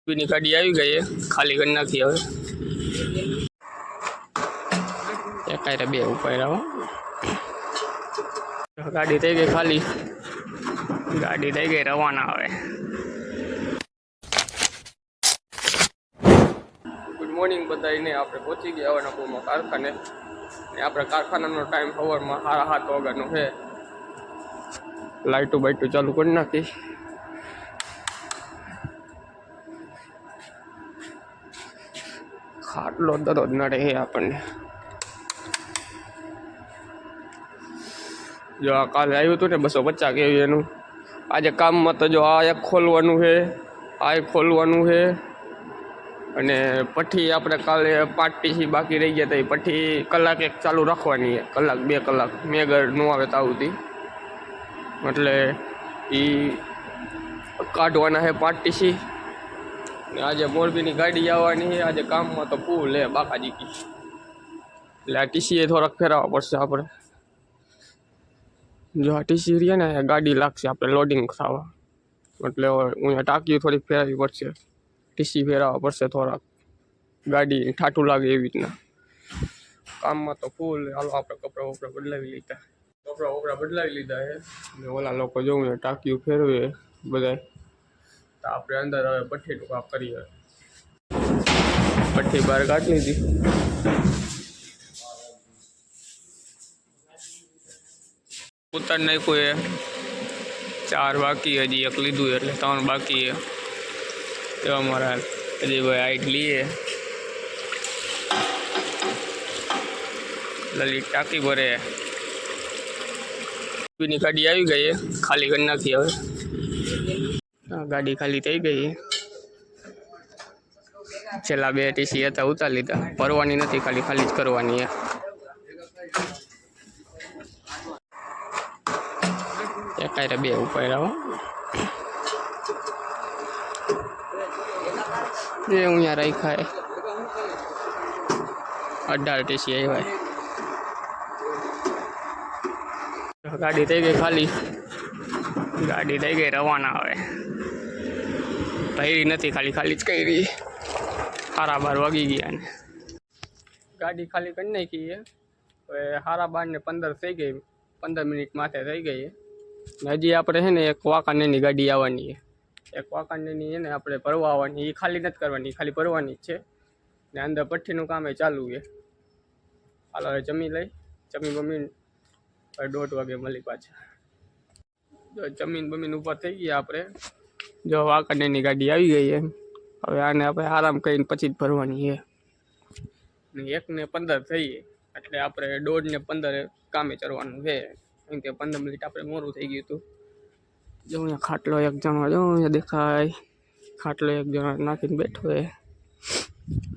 ની ગાડી આવી ગઈ ખાલી કરી નાખી હવે એકાયરે બે ઉપર આવો ગાડી થઈ ગઈ ખાલી ગાડી થઈ ગઈ રવાના હવે ગુડ મોર્નિંગ બધાને આપણે પહોંચી ગયા હવે નકોમાં કારખાને ને આપણે કારખાનાનો ટાઈમ સવારમાં 7:30 વાગ્યાનો છે લાઇટો બાઇટો ચાલુ કરી નાખી ખાટલો દરરોજ નડે છે આપણને જો આ કાલે આવ્યું હતું ને 250 કેવી એનું આજે કામમાં તો જો આ એક ખોલવાનું છે આ એક ખોલવાનું છે અને પઠ્ઠી આપણે કાલે 5 ટીસી બાકી રહી ગયા હતા એ પઠ્ઠી કલાક એક ચાલુ રાખવાની છે કલાક 2 કલાક મેઘર ન આવે તો આવતી એટલે એ કાઢવાના છે 5 ટીસી ને આજે મોરબીની ગાડી આવવાની છે આજે કામમાં તો ફૂલ હે બાકાજી કી એટલે આ ટીસી થોડાક ફેરવવા પડશે આપણે જો આ ટીસી રહે ને ગાડી લાગશે આપણે લોડિંગ થવા એટલે અહીંયા ટાંકી થોડીક ફેરવવી પડશે ટીસી ફેરવવા પડશે થોડાક ગાડી ઠાઠું લાગે એવી રીતના કામમાં તો ફૂલ હાલો આપણે કપડાં બદલાવી લીધા છે ને ઓલા લોકો જોઉં ટાંકીઓ ફેરવે બધા તો આપણે અંદર હવે પઠ્ઠીનું કામ કરીએ પઠ્ઠી બહાર કાઢી લીધી ઉતાર નાખ્યું એ 4 બાકી હજી એક લીધું એટલે 3 બાકી તો અમારા હજી ભાઈ હાઈટ લઈએ લલિત ટાંકી ભરે ની ગાડી આવી ગઈ ખાલી કરી નાખી હવે ગાડી ખાલી થઈ ગઈ છેલ્લા 2 ટીસી હતા ઉતારી લીધા ભરવાની નથી ખાલી ખાલી જ કરવાની એકાયરે બે ઉપર આવો એ અહીંયા રાખ્યા 18 ટીસી આવ્યા ગાડી થઈ ગઈ ખાલી ગાડી થઈ ગઈ રવાના હવે ભરી નથી ખાલી ખાલી જ કરી 12:30 વાગી ગયા ને ગાડી ખાલી કરી નાખી હવે 12:30 ને 15 થઈ ગઈ 15 મિનિટ માથે થઈ ગઈ હજી આપણે છે ને એક વાંકાનેરની ગાડી આવવાની છે એક વાંકાનેરની છે ને આપણે ભરવા આવવાની એ ખાલી નથી કરવાની ખાલી ભરવાની જ છે ને અંદર પઠ્ઠીનું કામ એ ચાલુ છે હાલો હવે જમી બમીને 1:30 વાગે મળી પાછા જો જમીન ઉપર થઈ ગયા આપણે જો વાંકાનેરની ગાડી આવી ગઈ છે હવે આને આપણે આરામ કરીને પછી જ ભરવાની છે ને 1:15 થઈએ એટલે આપણે 1:15 કામે ચડવાનું છે કેમ કે 15 મિનિટ આપણે મોડું થઈ ગયું હતું જો અહીંયા ખાટલો એક જણો જો અહીંયા દેખાય ખાટલો એક જણો નાખીને બેઠો છે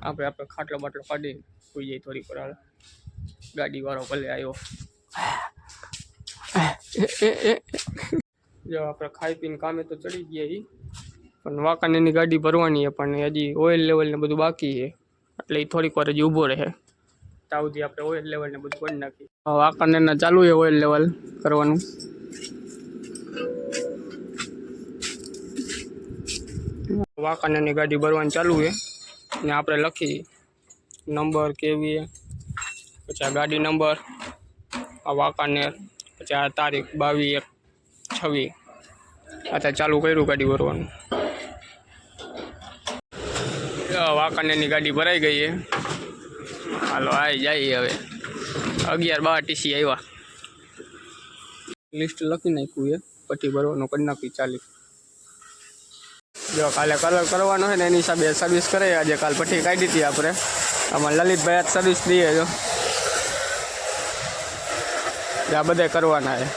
આપણે ખાટલો બાટલો કાઢી સુઈ જઈએ થોડી પર ગાડીવાળો ભલે આવ્યો જો આપણે ખાઈ પીને કામે તો ચડી ગયા પણ વાંકાનેરની ગાડી ભરવાની છે પણ હજી ઓઇલ લેવલ ને બધું બાકી છે એટલે એ થોડીક વાર હજી ઊભો રહે ત્યાં સુધી આપણે ઓઇલ લેવલ ને બધું કરી નાખીએ વાંકાનેરના ચાલુ છે ઓઇલ લેવલ કરવાનું વાંકાનેરની ગાડી ભરવાની ચાલુ છે ને આપણે લખી નંબર કેવી પછી આ ગાડી નંબર આ વાંકાનેર પછી આ તારીખ 22/1/26 અત્યારે ચાલુ કર્યું ગાડી ભરવાનું વાંકાનેરની ગાડી ભરાઈ ગઈ છે હાલો આવી જાય હવે 11-12 ટીસી આવ્યા લિસ્ટ લખી નાખ્યું છે પટ્ટી ભરવાનું કરી નાખી ચાલી જો કાલે કલર કરવાનો છે ને એની હિસાબે સર્વિસ કરે આજે કાલ પટ્ટી કાઢી હતી આપણે આમાં લલિતભાઈ આજ સર્વિસ દઈએ જો આ બધા કરવાના છે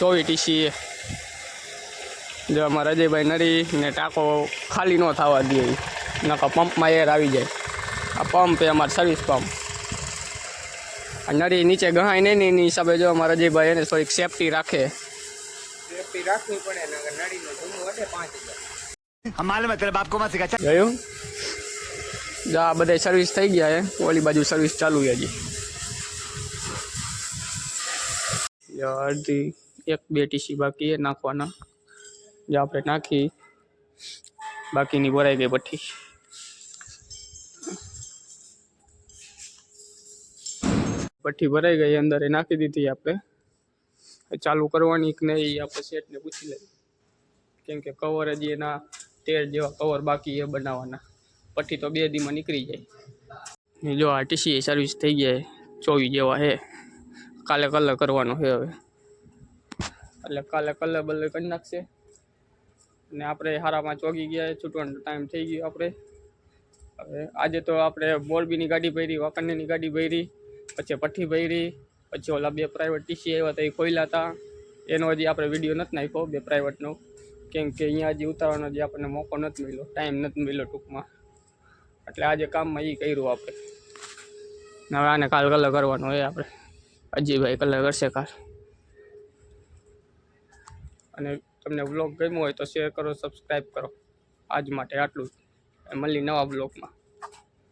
24 ટીસી જો અમારા અજયભાઈ નરી ને ટાંકો ખાલી ન થવા દે નકા પંપમાં એર આવી જાય આ પંપ એ અમારા સર્વિસ પંપ આ નરી નીચે ગહાય નહીં ને એની હિસાબે જો અમારા અજયભાઈ એને થોડીક સેફટી રાખવી પડે નળીનું ધૂમું વધે 5000 જોયું જો આ બધા સર્વિસ થઈ ગયા છે ઓલી બાજુ સર્વિસ ચાલુ છે હજી અડધી 1-2 ટીસી બાકી નાખવાના જો આપણે નાખી બાકીની ભરાઈ ગઈ પઠ્ઠી. પઠ્ઠી ભરાઈ ગઈ, અંદર એ નાખી દીધી. આપણે ચાલુ કરવાની કે નહીં આપણે શેઠને પૂછી લઈએ, કેમ કે કવર હજી એના 13 જેવા કવર બાકી એ બનાવવાના. પઠ્ઠી તો 2 દીમાં નીકળી જાય. ને જો આ ટીસી સર્વિસ થઈ જાય 24 જેવા છે. કાલે કલર કરવાનો છે હવે, એટલે કાલે કલર બલર કરી નાખશે. ને આપણે સારા 5 વાગી ગયા, છૂટવાનો ટાઈમ થઈ ગયો. આપણે હવે આજે તો આપણે મોરબીની ગાડી ભરી, વાંકાનેરની ગાડી ભરી, પછી પઠ્ઠી ભરી, પછી ઓલા 2 પ્રાઇવેટ ટીસી આવ્યા હતા એ ખોલ્યા હતા. એનો હજી આપણે વિડીયો નથી નાખ્યો 2 પ્રાઇવેટનો, કેમ કે અહીંયા હજી ઉતારવાનો હજી આપણને મોકો નથી મળ્યો, ટાઈમ નથી મળ્યો ટૂંકમાં. એટલે આજે કામમાં એ કર્યું આપણે. હવે આને કાલ કલર કરવાનો હોય આપણે. અજીભાઈ કલર કરશે કાલ. અને તમને વ્લોગ ગમ્યો હોય તો શેર કરો, સબસ્ક્રાઈબ કરો. આજ માટે આટલું જ. મળી નવા બ્લોગમાં.